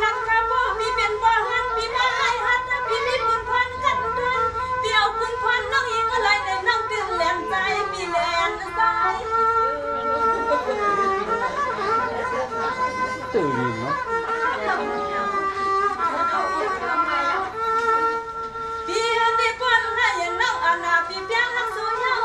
ขันข้าพ่อพี่เป็นบ่หันพี่มาให้หัดพี่มีบุญพันกันเดินเดี่ยวบุญพันน้องยิงอะไรในน้องตื่นแหลมใจพี่แหลมใจตื่นเนาะพี่ได้ป้อนให้น้องอาณาพี่เพียงหักสู้เยา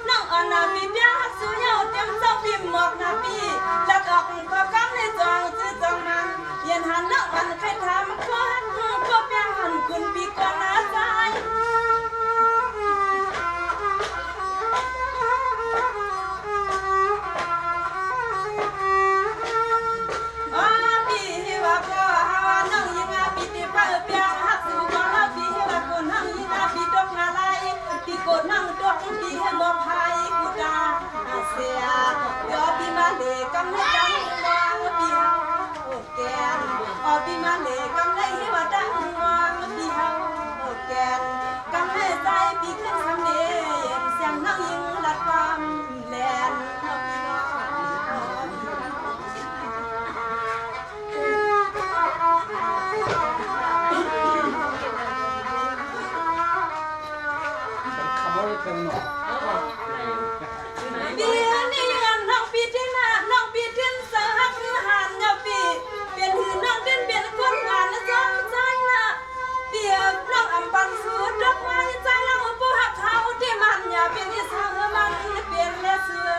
น้องอาณาพี่เพียงหักสู้เยาเตรียมเจ้าพี่หมอกนาพี่ลักออกขอบกำในจองซื้อจองมันเย็นหันน้องมันใครทำก็หักก็เพียงหันคุณพี่ก่อนนะใจกดนั่งตัวพี่ให้บ่พายกูดาเสียยอพี่มาเลกำให้ดังวางพี่เฮาแกนพี่มาเลกำให้ว่าดังวางพี่เฮาแกนกำให้ใจพี่ขึ้นทำเนียนเสียงนั่งยิงลัดความแลนพี่น้องเป็นหนอปีนี้ยังน้องปีที่หน้าน้องปีที่สหักหันเงาปีเปลี่ยนหือน้องเดินเปลี่ยนคนงานสนใจนะเปียบน้องอำปันสูดดอกไม้ใจน้องผู้หักเขาที่มันอย่าเป็นที่สาวมันเปลี่ยนและเสือ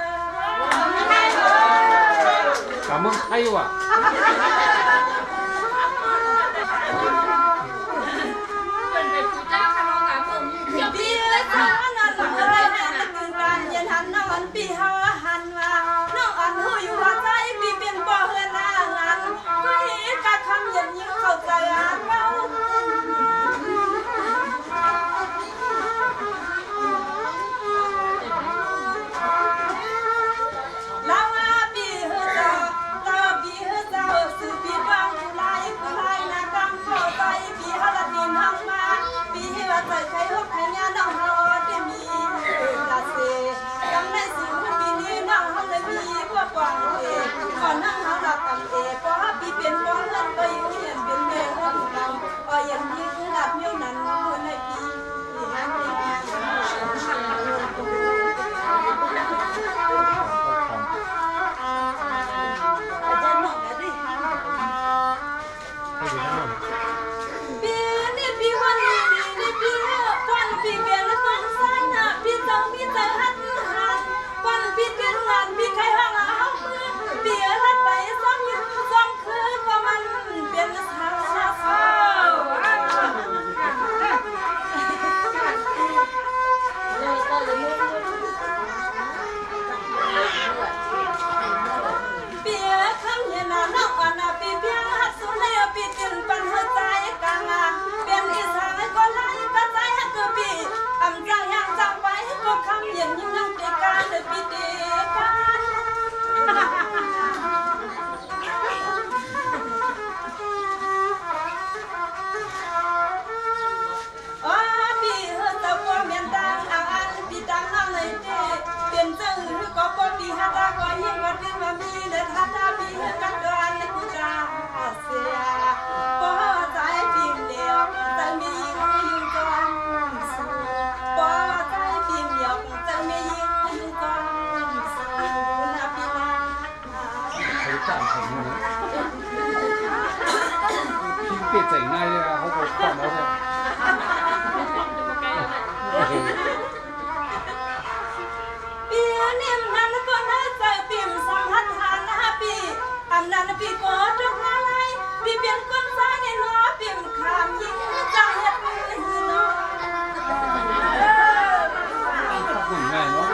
กำมึงไทยวะปีเฮาหันว่าน้องอันหูอยู่ว่าใจพี่เป็นบ่เฮือนหน้างานให้กะคำเย็นยิ่งเข้าใจเป้าลาวาปีเฮือเจ้าลาวปีเฮือเจ้าสู่ปีบางผู้ไล่นากำเข้าใจปีเฮาละปีน้องมาปีเฮาใจใครฮกให้ญาน้องเฮาได้มีละเสจำได้สิปีนี้น้องเฮาเลยมีพวกกวางเอก่อนนั่งเฮาละตำเอเพราะปีเป็นบ่เฮือนก็อยู่เฮียนเป็นแม่คนเรายังยิ่งหลับอยู่นั้นคนในปีนั้นในปีปีนี้ปีวันนี้นี่ปีวันปีเปลี่ยนแล้วต้องสร้างนะปีเจ้ามีเจ้าหันวันปีเกินงานปีใครห้างเอาปีรัดไปซ้อมอยู่ซ้อมคืนว่ามันเปลี่ยนสาวสาวปีคำเย็นน้องอ่อนปีเพียงหักสุดเลยปีตื่นปันหัวใจกลางเปลี่ยนอีสานก็ไล่กระจายหักตัวปีอำจังยังจังไปก็คำเย็นยิ่งนั่งตีการเลยปีเดียกันปีเฮือตะกัวเมียนตังอันปีตังน้ำเลยเด้เปลี่ยนเจ้าหือก็บ่ปีฮัตาก็ยิ่งว่าถึงว่ามีเด้อฮัตาปีเฮือกัดดวนกูจ้าเสียบ่ใจปีเดียวจะมียิ่งจนบ่ใจปีเดียวจะมียิ่งจนนะปีนาเขาจ้างผมนะพิมพ์เปลี่ยนใจง่ายเลยเขาบอกก่อนแล้วเนี่ยปีนี้มันก็น่าใจปีมสัมพันธ์หาหน้าปีอำนั้นปีก็ทุกอะไรปีเปลี่ยนคนซ้ายในน้อปีมขามยิ่งจังเฮ็ดมือน้อขอบคุณแม่เนาะ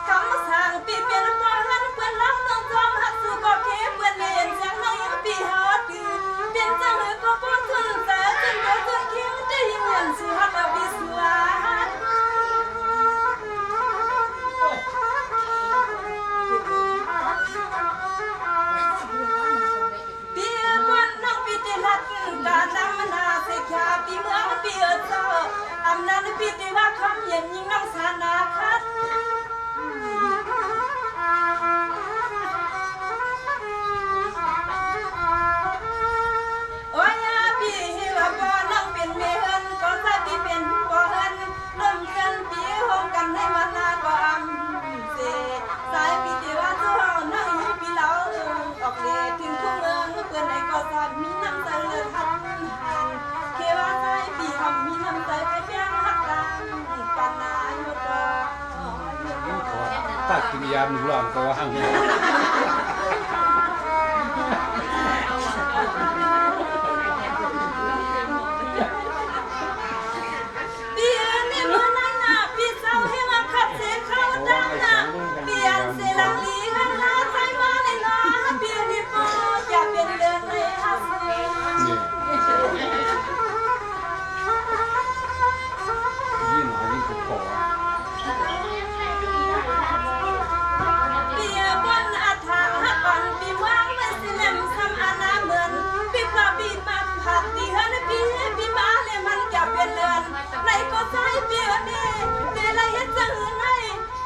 คำสั่งปีเปลี่ยนบ่หันเพิ่นรับน้องจอมหักสู่ก็เก็บเพิ่นเล่นเสียงน้องยังปีฮอดดื้อเปลี่ยนจังเลยก็บ่ทุนแต่จนก็ทุนเคียงได้ยิ่งเงินสู่ฮักแล้วปีสวปีวันน้องปีติรัดกาดำนาสิกาปีเมืองปีเจ้าอำนั้นปีติว่าคำเย็นยิ่งน้องสานาคัด ตัดกินยาหนูหลังก็ว่างเนี่ย เปียนี่เมื่อนั้นน่ะพี่เศร้าให้มาขับเสียงเข้าดังน่ะเปียเสียหลังลีข้างหน้าใจมาในนาเปียนี่โปอยากเป็นเดือนเลยฮะเสีย นี่ยิ่งหายิ่งถูกคอ เปียบนอัฐาปันปีว่างไม่สิเลมซ้ำอาณาเหมือนปีพระปีมาผัดปีเฮือนปีมาเลยมันจะเป็นเดือนในก็ใจเปียนี่ตีละเฮ็ดจังไหน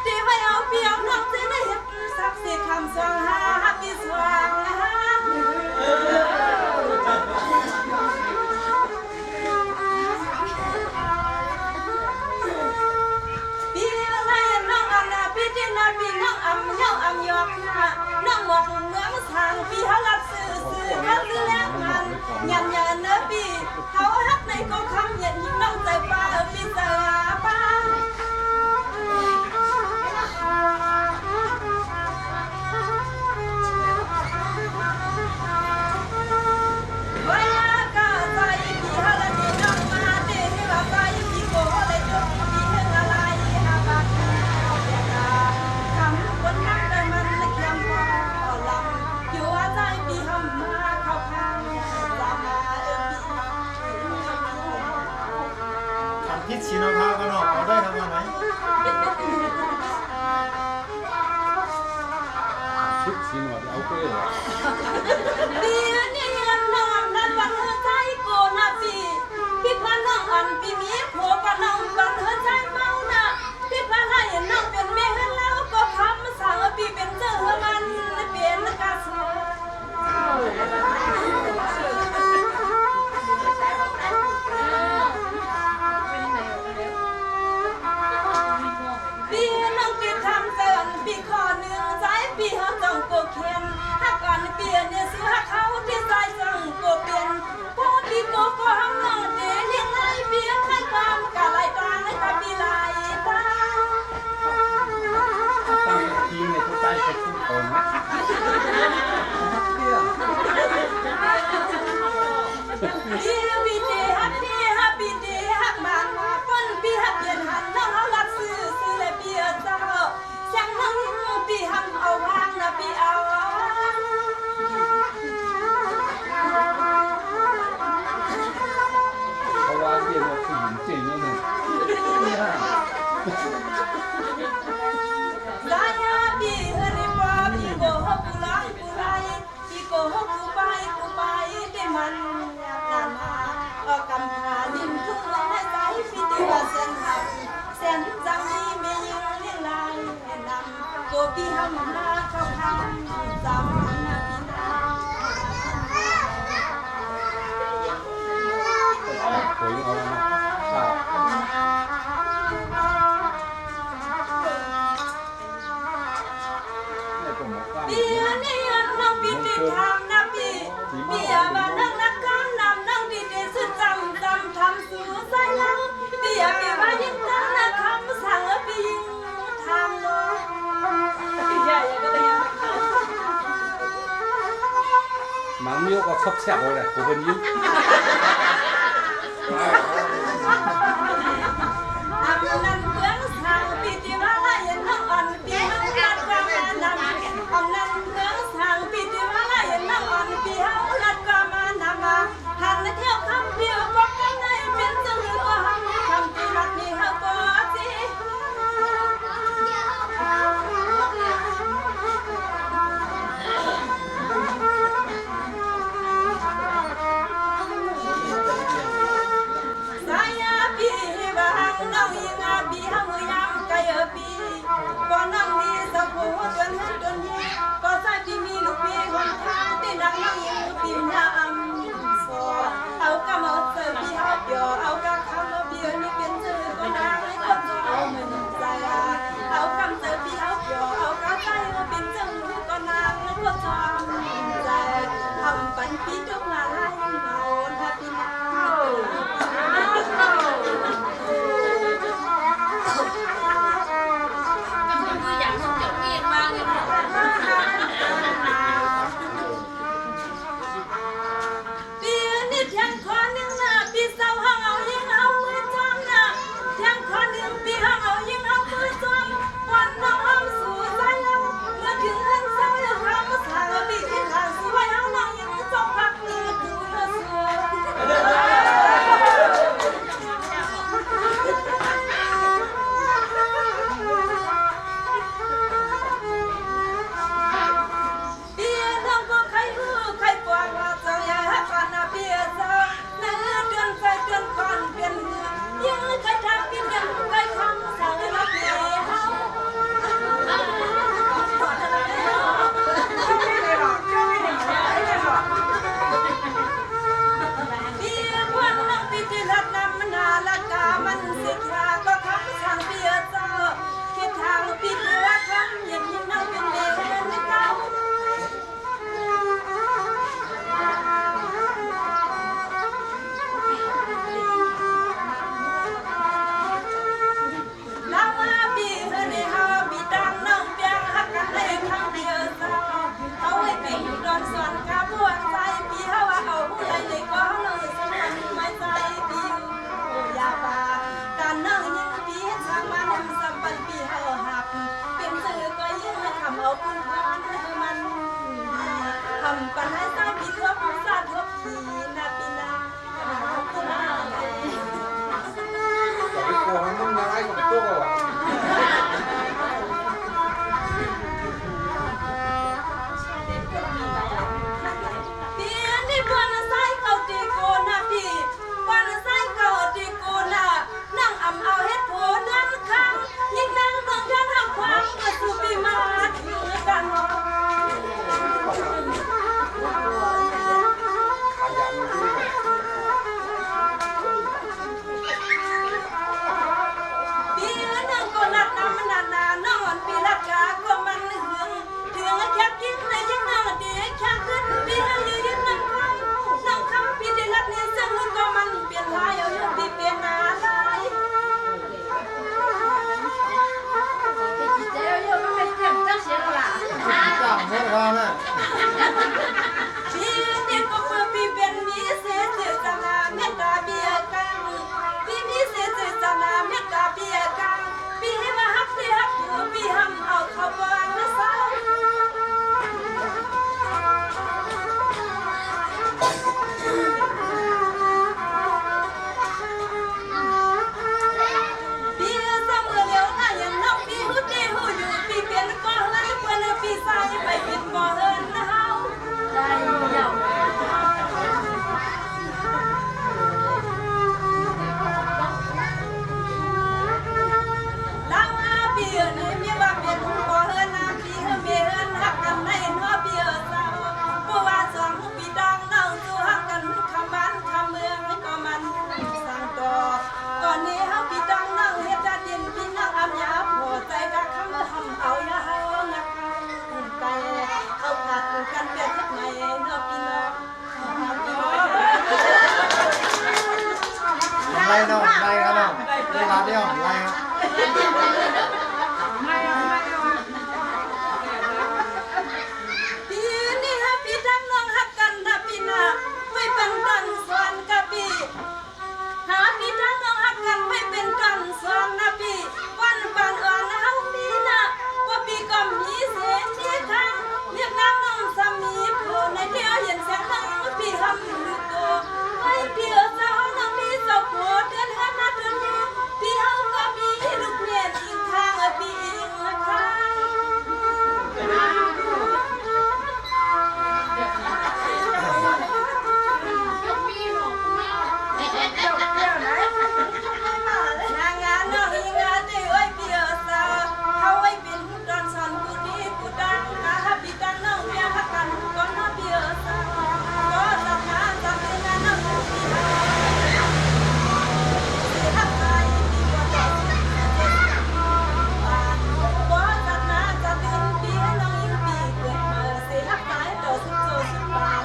ตีไว้เอาเปียวน้องสิได้เฮ็ดสักสิคำสว่างหาปีสว่างปีอะไรน้องอันน่ะปีที่น่ะปีน้องอำเย้าอำยอกน่ะน้องหมอกเมืองทางปีเฮารับซื้อกันซื้อแล้วมันยันเนื้อปีเขาฮักในก็คำเย็นยิ่งน้องใจป้าปีเสือป้าไว้ก็ใจปีเฮาละนี่น้องมาเด้ให้ว่าใจปีโกเลยจงปีเฮาอะไรหาบักเอาแต่ตาคำคนนักแต่มันละเคียมพอลำอยู่ว่าใจปีเฮามาเข้าข้างตามมาทำพิษชีนภากันออกเอาได้ทำงานไหน คิดสิหน่อยเอาไปเลย ปีนี้ยังนอนนั้นวันเธอใจโกนาปีพี่พาน้องอันปีมีผัวปน้องวันเธอใจเมาน่ะพี่พาให้น้องเป็นเมียแล้วก็คำสั่งปีเป็นเจอมันเป็นกาสปีน้องปีทำเตือนปีขอหนึ่งใจปีเขาจ้องโกเขียนหักกันเปลี่ยนเนี่ยซื้อหักเขาที่ใจจังโกเปลี่ยนพอปีโกก็ห้ามน้องเดเลี้ยงไล่เปลี่ยนให้ความกะไหลกลางให้กับปีไหลตา ตั้งทีเนี่ยเขาใจเขาพูดก่อนนะ ปีเดฮักปีฮักปีเดฮักมันป้นปีฮักเปลี่ยนหันน้องเขารับซื้อเลยเปลี่ยนเจ้าเสียงน้องปีหันเอาวางนะปีเอา เพราะว่าเรียนว่าผู้หญิงเจ๋งแล้วเนี่ย ลายาปีเฮริปาปีโกฮกุไลกุไลปีโกฮกุไปเดมันนามาออกกำพาดินทุ่งให้ใจปีติว่าเส้นหักเส้นจังมีไม่ยิงเลี้ยงลายนำโกปีหำมาเข้าคำจำนาปีนา ผลเอาละข่าวนี่ก็หมอก้า ปีนี้น้องปีติทำนะปีปีบ้านนั่งนักการนำนั่งดีดีสุดจำทำสู่สายลังปีว่ายิ่งตั้งนะคำสั่งปียิ่งทำเนาะปีใหญ่ก็เลยยัง หมังมิ้วก็ชอบแซ่บเลยกูเป็นยิ้ม อำนั้นเบื้องทางปีที่ว่าไล่น้องอ่อนปีเฮาลัดกว่ามานำอำนั้นเบื้องทางปีที่ว่าไล่น้องอ่อนปีเฮาลัดกว่ามานำหันเที่ยวคำเดียวบอกกันในเป็นจังหรือว่าคำที่รักนี่เฮาบ่สิ ส ไล่กันเนาะเวลาเดียวไล่ครับ ปีนี้ฮะพี่ทั้งน้องฮักกันนะพี่นะไม่เป็นกันสวนกะพี่หาพี่ทั้งน้องฮักกันไม่เป็นกันสวนนะพี่วันปันอ่อนเฮามีนะว่าพี่ก็มีเสียงที่ทางเรียกน้ำน้องสามีผู้ในเที่ยวเห็นเสียงน้องพี่ทำอยู่ตัวไอ้เที่ยวสาวน้องมีสาวผัวเดือนห้านะเดือนนี้พี่เฮาก็มีลูกเมียอีกทางพี่อีกทาง นางงานน้องอีงาเต้ไว้เปียสาเขาไว้เป็นดอนสันผู้ดีผู้ดังอาบิดังน้องเมียฮักกันก่อนน้องเปียสาก็จับงานจับเป็นงานน้องผู้ดีฮักใจดีกว่าต่อก็จับงานจับเป็นปีให้น้องยิ่งปีเกิดมาเสียฮักใจต่อสุดโจสุดบาน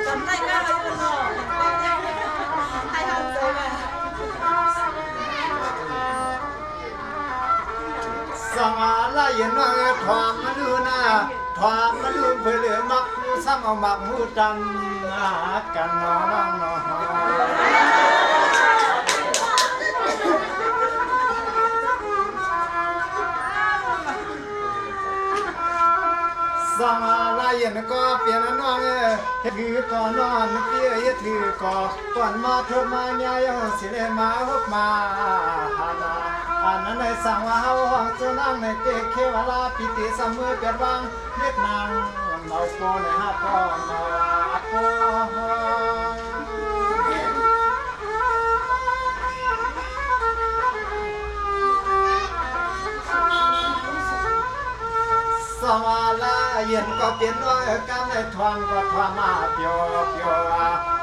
จำได้ก็เลยคุณน้องให้ทำใจมา สมาลาเย็นว่าทวามมาดูนะทวามมาดูเพื่อเหลือมักผู้ซ้ำเอามักผู้จำกันน้องน้องสมาลาเย็นก็เปลี่ยนน้องถือก่อนนอนเปี้ยถือก่อนมาทุกมาเนี่ยยังสิเลมาฮบมาหานาอันนั้นในสังว่าเฮาห้องจะนั่งในเตเขวลาปิติสมือเปียดวังเวียดนางเมาโปในฮาปอมาโปสมาลาเย็นก็เปลี่ยนว่าการในทวงก็ทวมาเปียว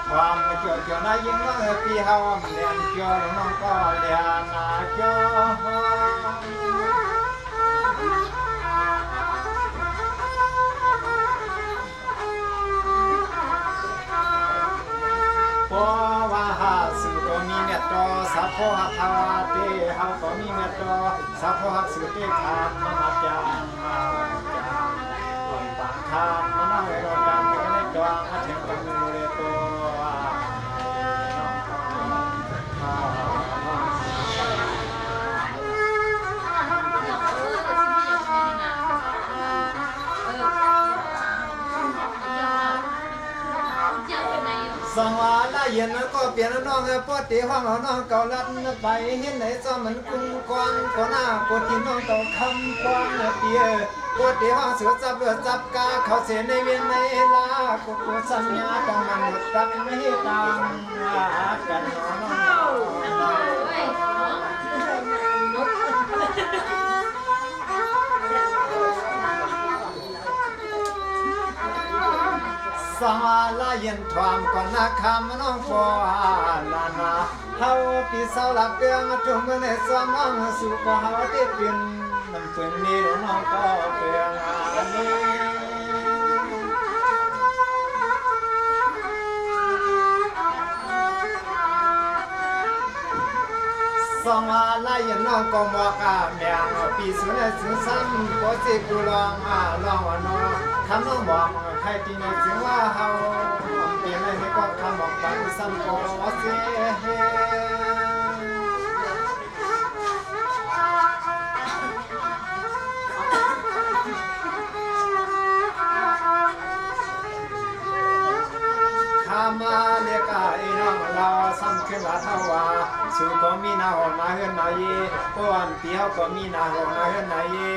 ความเกี่ยวนะยิ่งว่าปีเฮาเรียนเกี่ยวน้องก็เรียนเกี่ยวเพราะว่าหาสื่อก็มีเมตตาสัพพะทาวาเตเฮาก็มีเมตตาสัพพะสื่อเตธรรมมาจาปากทางมานั่งรอกันไม่ได้จองมาถึงกันเลยตัว สวาลาเย็นก็เปลี่ยนน้องปอตีห้องน้องเก่าลัดไปเห็นไหนซ้อมันกุ้งกวางก็หน้าปวดที่น้องเก่าคำกวางเปียปวดที่ห้องเสือจับเลือดจับกาเขาเสียในเวียนในลากูกูสัญญาต้องมันหมดตักไม่ตังกันน้องสมาลาเย็นทวามก่อนนาคำน้องฟอลานาเฮาปีเสาหลักเดืองทุ่มในสวมน้องสู่ก็เฮาได้เป็นมันเพิ่งนี้น้องก็เปลี่ยนอันนี้สมาลาเย็นน้องก็มอกาแมงปีสุนถึงซ้ำก็สิกูลองลองว่าน้องทำน้องบอกใครที่ในถึงว่าเฮาเปลี่ยนอะไรก็คำบอกไปซ้ำก็เสียข้ามาเรียกไอ้น้องเราซ้ำขึ้นว่าเท่าว่าสู่ก็มีนาหอนาเฮือนนาเย่ป้อนเตียวก็มีนาหอนาเฮือนนาเย่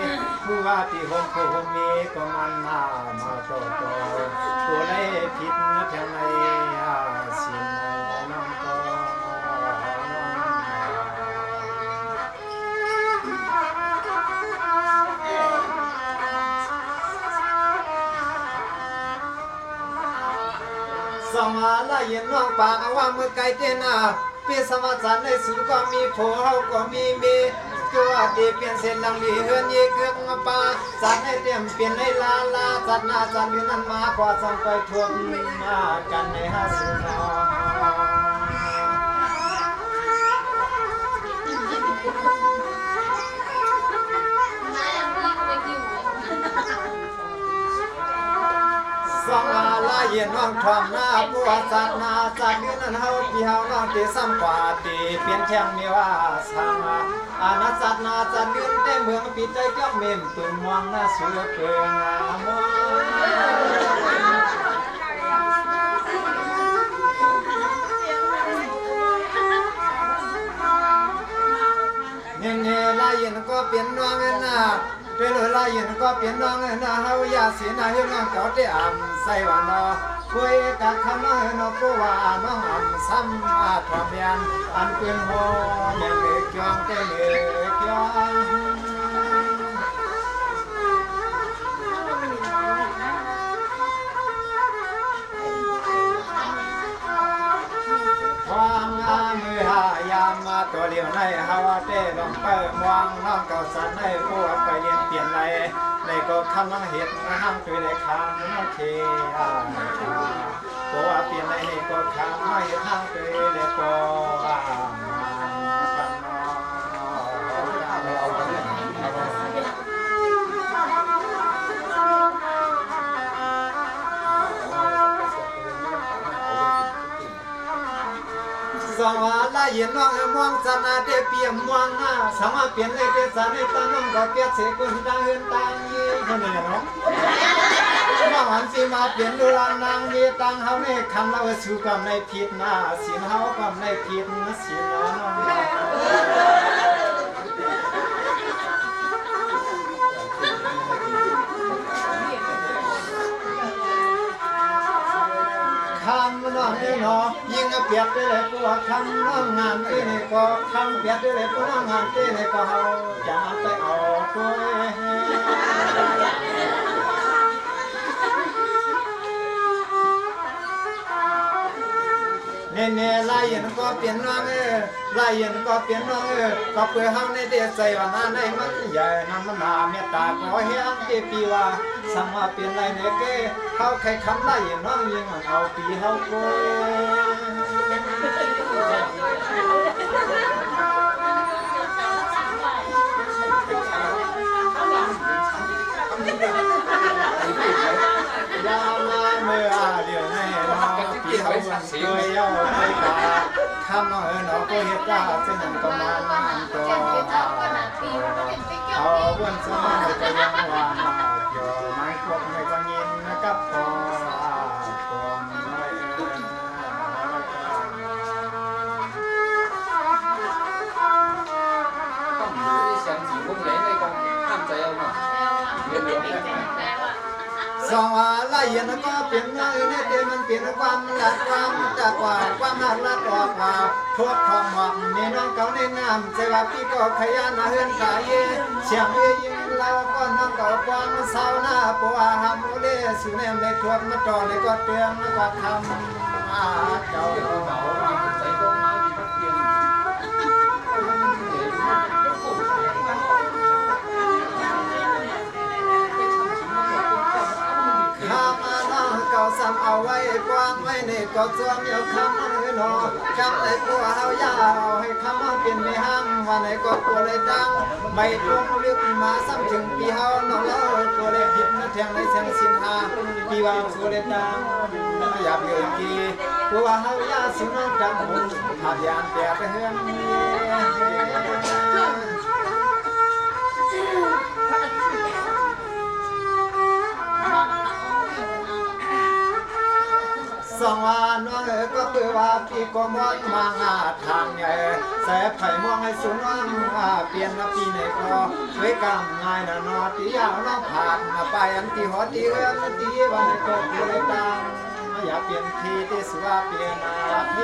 ผู้ว่าที่หงผู้หงมีก็มันนามาโตโตผู้ได้ผิดนะเพียงในสิ่งในน้องก็สมาลาเย็นน้องปากว่าเมื่อไกลเจน่าเปียสมาจันในสูก็มีโผเฮาก็มีเม จัวดีเปลี่ยนเส้นลังลีเฮือนยีเกือกป่าสัตว์ให้เตรียมเปลี่ยนให้ลาลาสัตว์หน้าสัตว์ยืนนั้นมากว่าส่งไปทวงมากันในหาสุนอสองลาเย็นน้องทองหน้าปัวสัตว์นาสัตว์ยืนนั้นเฮาพี่เฮาน้องที่ซ้ำกว่าตีเปลี่ยนแข่งมีว่าสังอาณาสัตว์นาสัตว์ยืนเต็มเมืองปีใจเจ้าเมมปืนมองหน้าเสือเปิงมองเนี่ยลายเย็นก็เปลี่ยนน้องนะเปลี่ยนลายเย็นก็เปลี่ยนน้องนะเฮายาสีนาเฮน้องเก่าที่อ่ำใส่วานอคุยกับคำน้องน้องผู้ว่าน้องอ่ำซ้ำอาทอมยันอันปืนโหยังเล็กยองเตเล็กยองความงามมือหายามมาตัวเดียวในฮาวาเต้ลองเปิดมองน้องเก่าสันในผู้ไปเรียนเปลี่ยนไรในก็คำน้องเห็ดห้างตัวเล็กคำน้องเทตัวเปลี่ยนไรในก็คำน้องเห็ดห้างตัวเล็กก็สวาลาเย็นน้องมองสนาเตเปียมมองสามารถเปลี่ยนเลยเตสานในตาน้องก็เปียเสกุนตังเฮือนตังยี่คนนี้เนาะน้องหันสีมาเปลี่ยนดูลางนางมีตังเฮาในคำเราสู่ความในผิดนะสินเฮาความในผิดนะสินน้องคำน้องนี่เนาะยิ่งเปียกได้เลยพวกคำน้องงานที่นี่ก็คำเปียกได้เลยพวกน้องงานที่นี่ก็เฮาจะไปเอาตัวเนี่ยลายเย็นก็เปลี่ยนน้องลายเย็นก็เปลี่ยนน้องก็เพื่อเฮาในเดชใจว่านาในมันใหญ่นำมันนาเมตตาขอเฮียงที่ปีว่าสังว่าเปลี่ยนไรเนี่ยเก้เฮาใครคำลายเย็นน้องยิงเอาปีเฮาโกยามาเมื่อเดียวในน้องปีเฮาเคยเอาไปตาคำน้องน้องก็เฮ็ดได้เส้นนั้นก็มันตัวเอาวันสมัยก็ยังวางอยู่ไม่ครบไม่ก็ยินกับพอความน้อยต้องดูเสียงสีมุ่งไหนในกองห้ามใจเอาหน่อยเดี๋ยวสองลายเย็นก็เปลี่ยนน้อยในเดมันเปลี่ยนความรักความจากว่าความหักรักออกมาทั่วทองหวังนี่น้องเก่าในน้ำใจว่าพี่ก็ขยันเฮือนขายเสียงยิงเราก็น้องเก่าความเศร้าหน้าปัวหามเลสุเนมในทั่วมาต่อในก็เตือนก็ทำเจ้าเหงาใจก็ไม่มีพักเพียงข้ามาน้องเก่าซ้ำเอาไว้กว้างไว้ในก็จวมเดียวคำให้น้องคำในปัวเฮายาวให้คำมาเปลี่ยนไม่ห้างว่าในก็ปัวเลยดังไม่ตรงลึกมาซ้ำถึงปีเฮาน้องเล่าปัวเลยผิดนะแทงในเสียงสินหาปีว่าปัวเลยดังอย่าเบื่อกีปัวเฮายาสุนัขจังหุ่นหาดยานแปดเฮือนสองวันน้องก็เพื่อว่าพี่ก็มองมางาทางใหญ่แสบไผ่มองให้สูงน้องเปลี่ยนมาปีไหนก็เคยกำง่ายนะนอตียาวน้องผ่านไปอันที่หอตีเอื้อมตีวันก็เปลี่ยนดังอย่าเปลี่ยนทีที่สว่าเปลี่ยนอาเท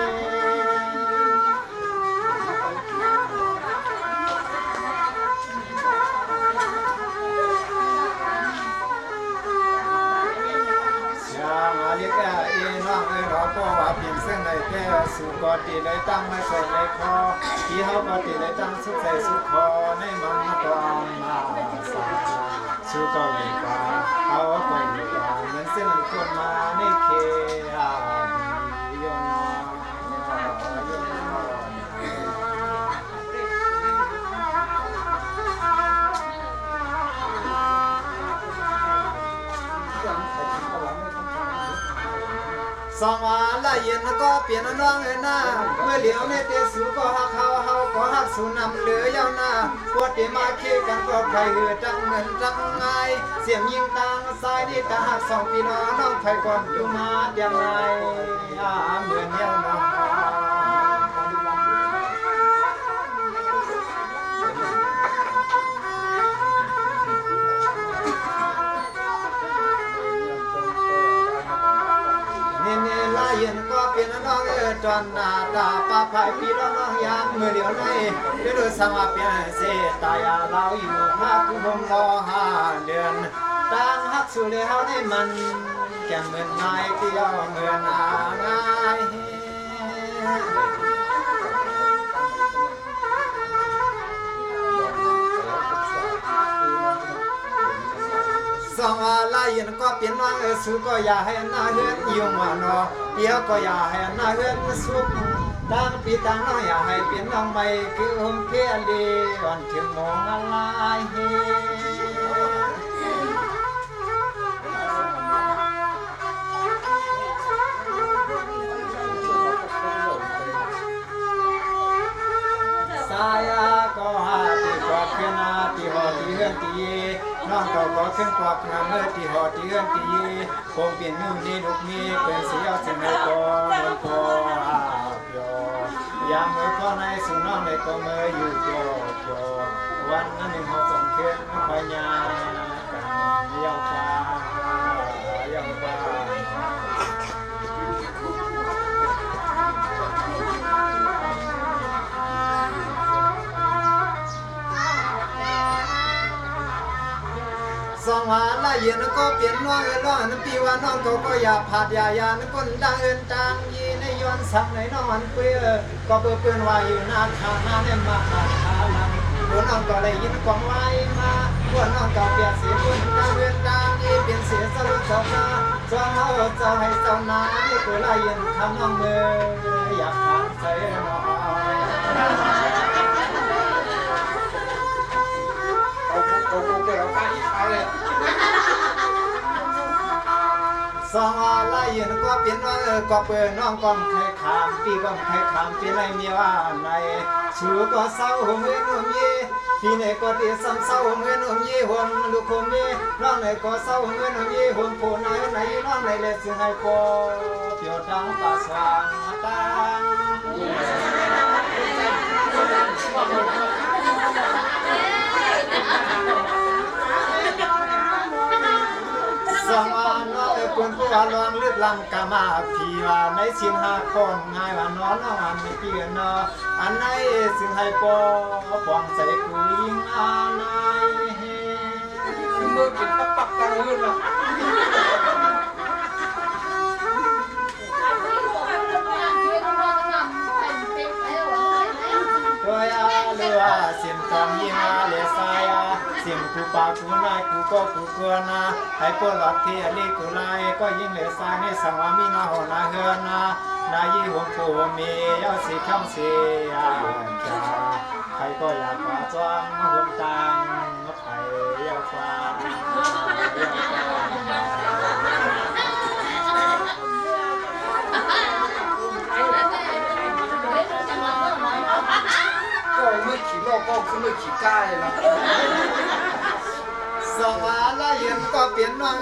มาเรียกเอ็นน้องเราก็ว่าเปลี่ยน เส้นในแก้วสู่กอตีได้ตั้งไม่ใส่ในคอที่เขากอตีได้ตั้งสุดใส่สุดคอในมันตอมมาสาสู่กอลีกาเขาก็ลีกาเหมือนเส้นคนมาในเคอาโยนสองอาละเย็นก็เปลี่ยนน้องเอ็นหน้าเมื่อเหลียวในเตสูก็หักเขาก็หักสูนำเหลือยาวหน้าปวดที่มาเคียกันก็ใครเหือจังเหมือนจังไงเสียงยิงตางสายนี่ตาหักสองพี่น้องน้องใครก่อนดูมาเดียงไงเหมือนเดียวน้องเย็นก็เป็นน้องจอนหน้าตาป้าพายพี่น้องยามเมื่อเดียวในเดือดสังเปลี่ยนเสตายาเราอยู่มาคุมรอ5 เดือนต่างหักสู่เลยเฮาในมันแก่เหมือนนายเกี่ยวเหมือนนายสองอะไรยันก็เปลี่ยนน้องสู้ก็อย่าให้หน้าเฮือนยุ่งว่าน้อเดี๋ยวก็อย่าให้หน้าเฮือนสุกตั้งปีตั้งน้องอย่าให้เปลี่ยนน้องไม่คือหงเพียลีวันถึงมองอะไรสายก็หาที่กอดขึ้นนาที่หอที่เฮือนที่น้องก็ก็ขึ้นกอดงามเมื่อที่หอที่เฮือนที่คงเปลี่ยนนู่นนี่ลูกนี้เป็นสีเอาเส้นไม่ก็ไม่ก็เพียวยามเมื่อพ่อในสุน้องในก็เมื่ออยู่เพียววันนั้นหนึ่งเขา2 คืนคอยยากันเย้าฟ้าเย้าฟ้าสองหาละเย็นก็เปลี่ยนน้องร้อนปีว่าน้องก็อย่าผาดยายานคนดังเอินจางยีในย้อนสักในน้องมันเปื้อก็เปื้อนว่าอยู่นานขานาเนี่ยมาขาลังหัวน้องก็เลยยินกองไว้มาหัวน้องก็เปลี่ยนเสียคนดังเอินจางยีเปลี่ยนเสียสรุปจบมาจองเอาจะให้เจ้านานี่ก็ละเย็นทำน้องมืออยากขาดใจน้องสองอะไรยันก็เปลี่ยนว่าก็เปิดน้องก็ใครขามปีก็ใครขามปีไรมีว่าในชูก็เศร้าหงเงินหงยี่ปีไหนก็ตีซ้ำเศร้าหงเงินหงยี่หงลูกคมยี่น้องไหนก็เศร้าหงเงินหงยี่หงผู้ไหนน้องไหนเลยซึ่งให้พอเปียวดังตาสว่างตังสองวันน้องคนผู้ว่าลองเลือดลำกามาพี่ว่าในสินหาคนง่ายว่าน้องอันไม่เกี่ยนอันไหนซึ่งให้ปอปองใส่กุยิงอันไหนมือกินตะปักตะลื่นละตัวอาเลือสินทองยิงอาเลสายาสิมกูปากูนายกูก็กูกลัวนะให้ปวดหลับที่อันนี้กูไล่ก็ยิ่งเลสายในสังวามีนาหอนาเฮือนนะนายี่หงปูมียอดสีข้ามเสียจ้าใครก็อยากมาจ้องมาหงตังมาไผ่ยาวฟ้าก็ไม่ขี่โลกก็คือไม่ขี่ใกล้ละสองอะไรยันก็เปลี่ยนน้อง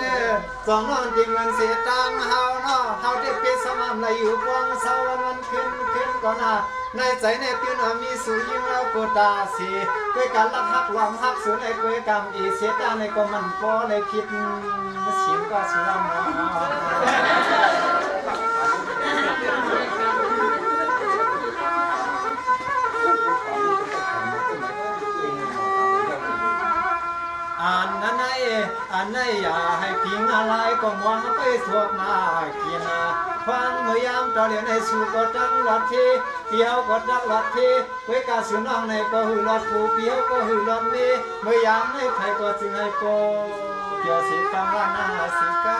สองน้องจริงมันเสียตังเฮาเนาะเฮาที่เป็นสมามเลยอยู่วงเสาวันขึ้นก่อนนะในใจในตื่นมีสูยิงแล้วกูตาสีด้วยการรักหักหวังหักสูในกุยกรรมอีเสียตาในก็มันพอเลยคิดสิงก็สวมเนาะอันนั้นอย่าให้พิงอะไรก็มองไปสวดมากินฟังเมื่อยามต ต่อเหลียวในสู่ก็จังหลอดทีเปียวก็จังหลอดทีเว้กาสู่น้องในก็หือหลอดผู้เปียวก็หือหลอดนี้เมื่อยามให้ไผก็จึงให้โกเกี่ยวสีกำว่าหน้าสีกำ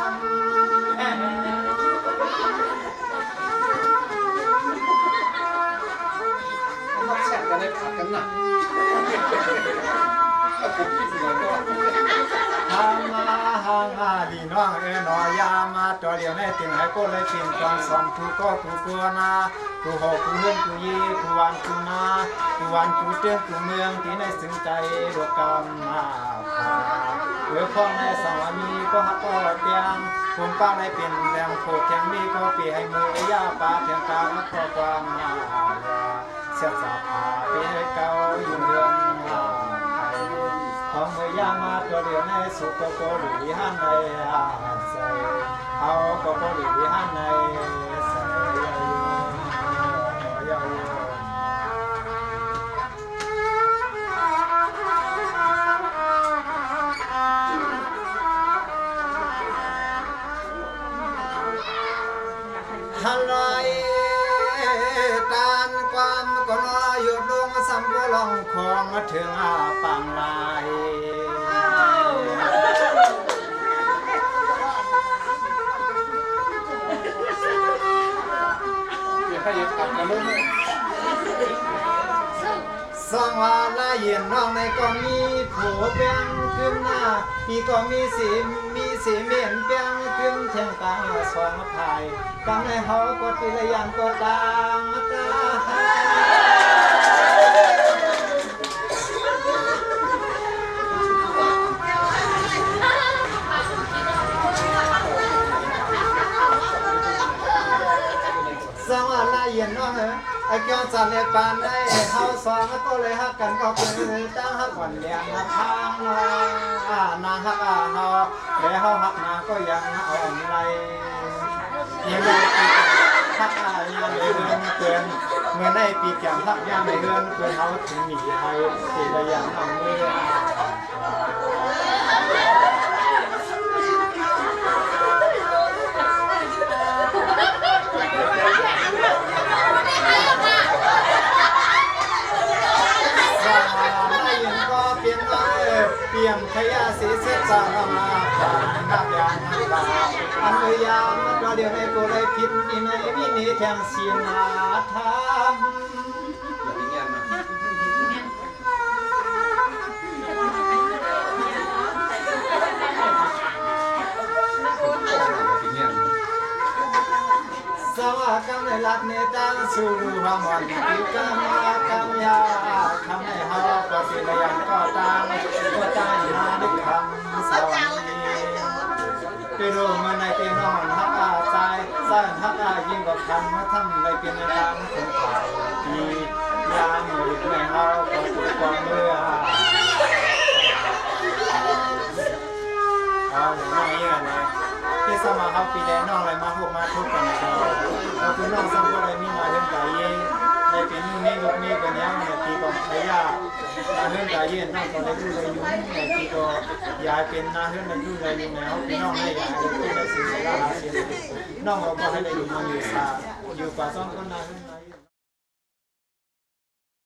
มาแชทกันในผัดกันนะผมคิดเหมือนกัน หางมาดีน้องนอยามาต่อเดียวในติ่งให้ก็เลยติ่งความสอนกูก็กูกลัวนากูหอกกูเฮือนกูยีกูวันกูมากูวันกูเตือนกูเมืองที่ในสึงใจดวงกำมาพาเมื่อพ่อในสวามีก็หักก็เตียงผมป้าในเป็นแรงโคตรยังมีก็ปีให้มือยาป้าเทียงกลางก็ความมาเสียสาผาเป็นเก่าอยู่เรือนมาของเมื่อยามาตัวเดียวในสุขก็โกหลีหันในอาใส่เอาก็โกหลีหันในใส่ยาฮัลโหลการความก็น้อยหยุดลงสัมบูรณ์ของถึงปังลายสองว่าละเย็นน้องในก็มีผัวเปียงขึ้นหน้าพี่ก็มีสีเมียนเปียงขึ้นเทียงตาสองพายกำในเฮาก็ตีละยันก็ตางตาสองว่าละเย็นน้องไอ้เกี่ยวจันเลยปานได้เฮาสองก็เลยฮักกันก็คือตั้งฮักวันเลี้ยงฮักทางนางฮักเฮาแล้วเฮาฮักนางก็ยังอ่อนไรยังไงฮักยามเลยเดินเกินเมื่อได้ปีแก่ฮักยามเลยเดินเกินเฮาถึงหนีไทยตีระยะเอาเมื่อเปี่ยมขยะสีเสษสารมาผ่านนักยานนักบาอันเมื่อยามก็เดียวในกูเลยพิษที่ในวินิแทงเสียนาธรรมสวากรรมในหลักในตั้งสู่รูหมันที่กรรมกรรมยาทำให้เฮาก็เป็นระยะก็ตามนาดึกคำสวรรค์ไปดูมันในเป็นนอนฮักอาใจสร้างฮักอายิ่งกว่าคำเมื่อทำในเป็นในตามคนขายที่ยามมือในเฮาก็ถูกความเมื่อเอาหน่อยเนี่ยที่สมาเขาปีแดงน้องอะไรมาพวกมาทุกกันเราเราคือน้องสังก็เลยมีมาเรื่องไก่เย่ในปีนี้ลูกนี้กันยังในปีก่อนใช้ยามาเรื่องไก่เย่น้องก็ได้รู้เลยยุ่งในปีก็ยายเป็นนาเรื่องในรู้เลยยุ่งแล้วพี่น้องให้ยายเลยที่ได้สิ่งที่ได้หาเสียน้องเราก็ให้ได้อยู่มาอยู่ป่าซ่อนก็นาเรื่อง